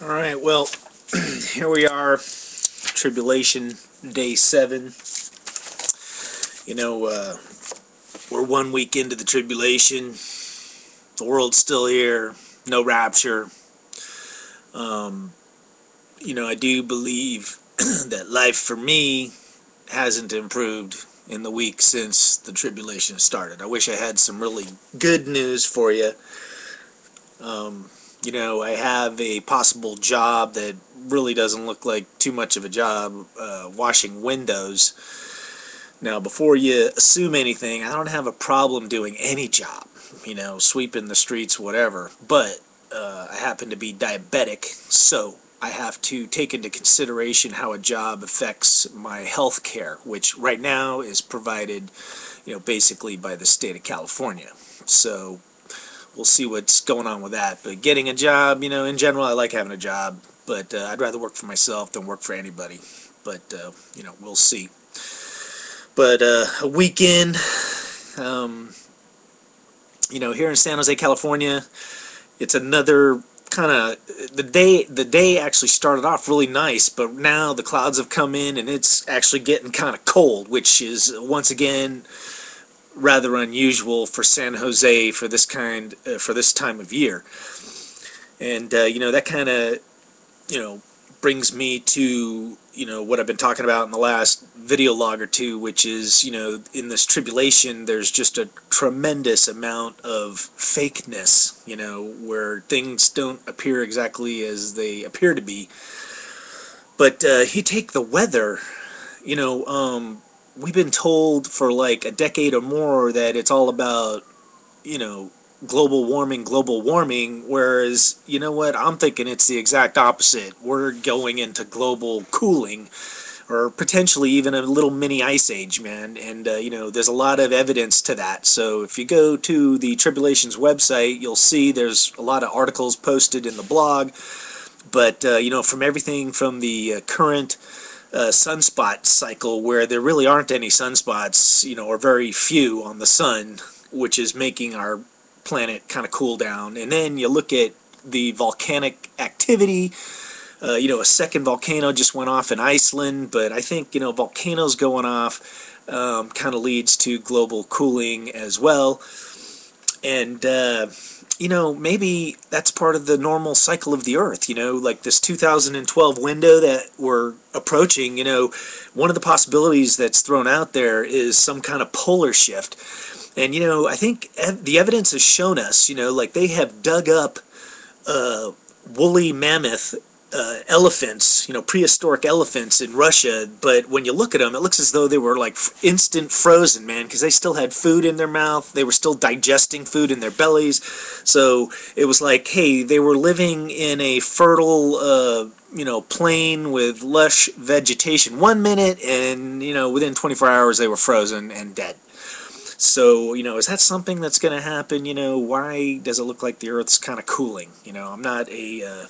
All right, well, here we are, Tribulation Day 7. You know, we're 1 week into the tribulation. The world's still here, no rapture. I do believe that life for me hasn't improved in the week since the tribulation started. I wish I had some really good news for you. I have a possible job that really doesn't look like too much of a job, washing windows. Now, before you assume anything, I don't have a problem doing any job, sweeping the streets, whatever. But I happen to be diabetic, so I have to take into consideration how a job affects my health care, which right now is provided, basically by the state of California. So we'll see what's going on with that. But getting a job, in general, I like having a job, but I'd rather work for myself than work for anybody. But, we'll see. But a weekend, here in San Jose, California, it's another kind of, the day actually started off really nice, but now the clouds have come in and it's actually getting kind of cold, which is, once again, rather unusual for San Jose for this time of year. And that kind of brings me to what I've been talking about in the last video log or two, which is in this tribulation there's just a tremendous amount of fakeness, where things don't appear exactly as they appear to be. But you take the weather, we've been told for like a decade or more that it's all about, global warming, whereas, you know what, I'm thinking it's the exact opposite. We're going into global cooling, or potentially even a little mini ice age, man. And, there's a lot of evidence to that. So if you go to the Tribulation's website, you'll see there's a lot of articles posted in the blog. But, from everything from the current sunspot cycle, where there really aren't any sunspots, or very few on the sun, which is making our planet kind of cool down. And then you look at the volcanic activity. A second volcano just went off in Iceland, but I think, volcanoes going off kind of leads to global cooling as well. And, maybe that's part of the normal cycle of the Earth, like this 2012 window that we're approaching. One of the possibilities that's thrown out there is some kind of polar shift. And, I think the evidence has shown us, like they have dug up woolly mammoth elephants, prehistoric elephants in Russia, but when you look at them, it looks as though they were like instant frozen, man, because they still had food in their mouth, they were still digesting food in their bellies. So it was like, hey, they were living in a fertile plain with lush vegetation 1 minute, and within 24 hours they were frozen and dead. So, is that something that's going to happen? Why does it look like the Earth's kind of cooling? I'm not a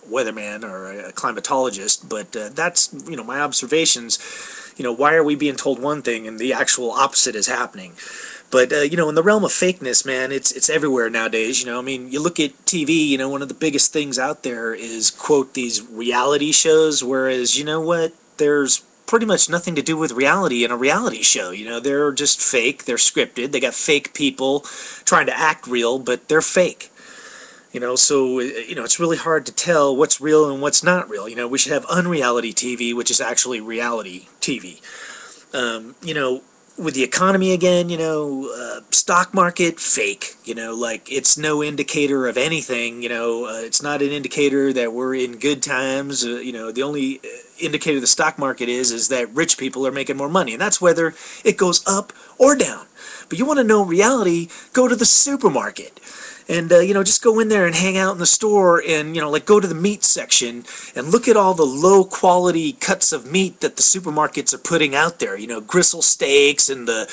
weatherman or a climatologist, but that's, my observations. Why are we being told one thing and the actual opposite is happening? But, in the realm of fakeness, man, it's everywhere nowadays. You look at TV, one of the biggest things out there is, quote, these reality shows, whereas, there's pretty much nothing to do with reality in a reality show. They're just fake, they're scripted, they got fake people trying to act real, but they're fake. So, it's really hard to tell what's real and what's not real. We should have unreality TV, which is actually reality TV. With the economy again, stock market, fake. Like it's no indicator of anything. It's not an indicator that we're in good times. The only indicator the stock market is that rich people are making more money, and that's whether it goes up or down. But you want to know reality, go to the supermarket. And, just go in there and hang out in the store and, like go to the meat section and look at all the low quality cuts of meat that the supermarkets are putting out there. Gristle steaks and the,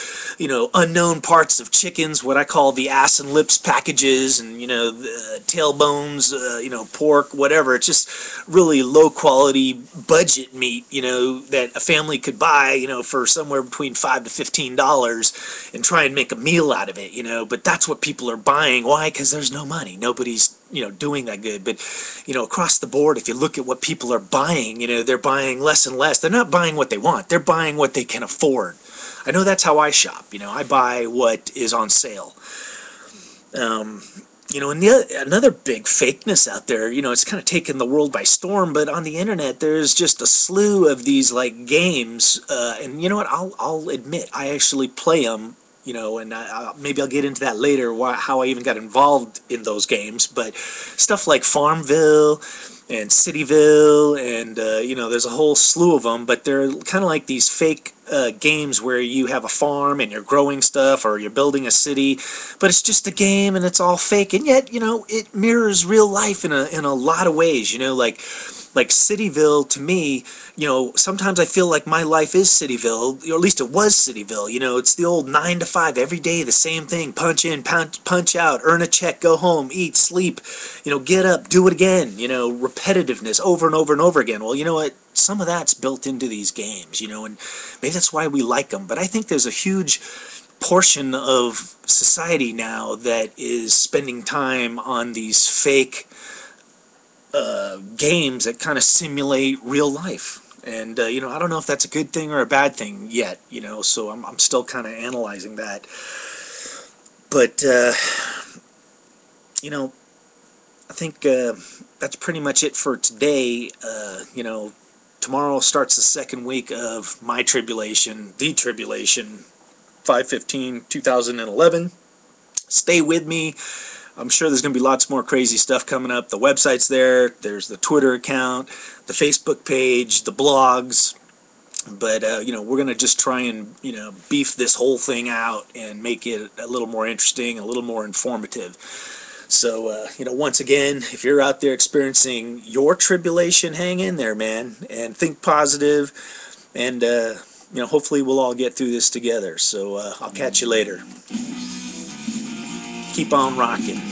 unknown parts of chickens, what I call the ass and lips packages, and, the tailbones, pork, whatever. It's just really low quality budget meat, that a family could buy, for somewhere between $5 to $15 and try and make a meal out of it, But that's what people are buying. Why? Because because there's no money. Nobody's, doing that good. But, across the board, if you look at what people are buying, they're buying less and less. They're not buying what they want. They're buying what they can afford. I know that's how I shop. I buy what is on sale. And another big fakeness out there, it's kind of taken the world by storm, but on the internet, there's just a slew of these, like, games, and you know what, I'll admit, I actually play them, and maybe I'll get into that later, how I even got involved in those games, but stuff like Farmville and Cityville, and, there's a whole slew of them, but they're kind of like these fake games where you have a farm and you're growing stuff or you're building a city, but it's just a game and it's all fake, and yet, it mirrors real life in a lot of ways, like Cityville, to me, sometimes I feel like my life is Cityville, or at least it was Cityville. It's the old 9 to 5, every day, the same thing. Punch in, punch out, earn a check, go home, eat, sleep, get up, do it again, repetitiveness over and over and over again. Well, you know what? Some of that's built into these games, and maybe that's why we like them. But I think there's a huge portion of society now that is spending time on these fake games that kind of simulate real life, and I don't know if that's a good thing or a bad thing yet, so I'm still kind of analyzing that, but I think that's pretty much it for today. Tomorrow starts the second week of my tribulation, the tribulation, 5/15/2011. Stay with me. I'm sure there's going to be lots more crazy stuff coming up. The website's there. There's the Twitter account, the Facebook page, the blogs. But, we're going to just try and, beef this whole thing out and make it a little more interesting, a little more informative. So, once again, if you're out there experiencing your tribulation, hang in there, man, and think positive. And, hopefully we'll all get through this together. So, I'll catch you later. Keep on rocking.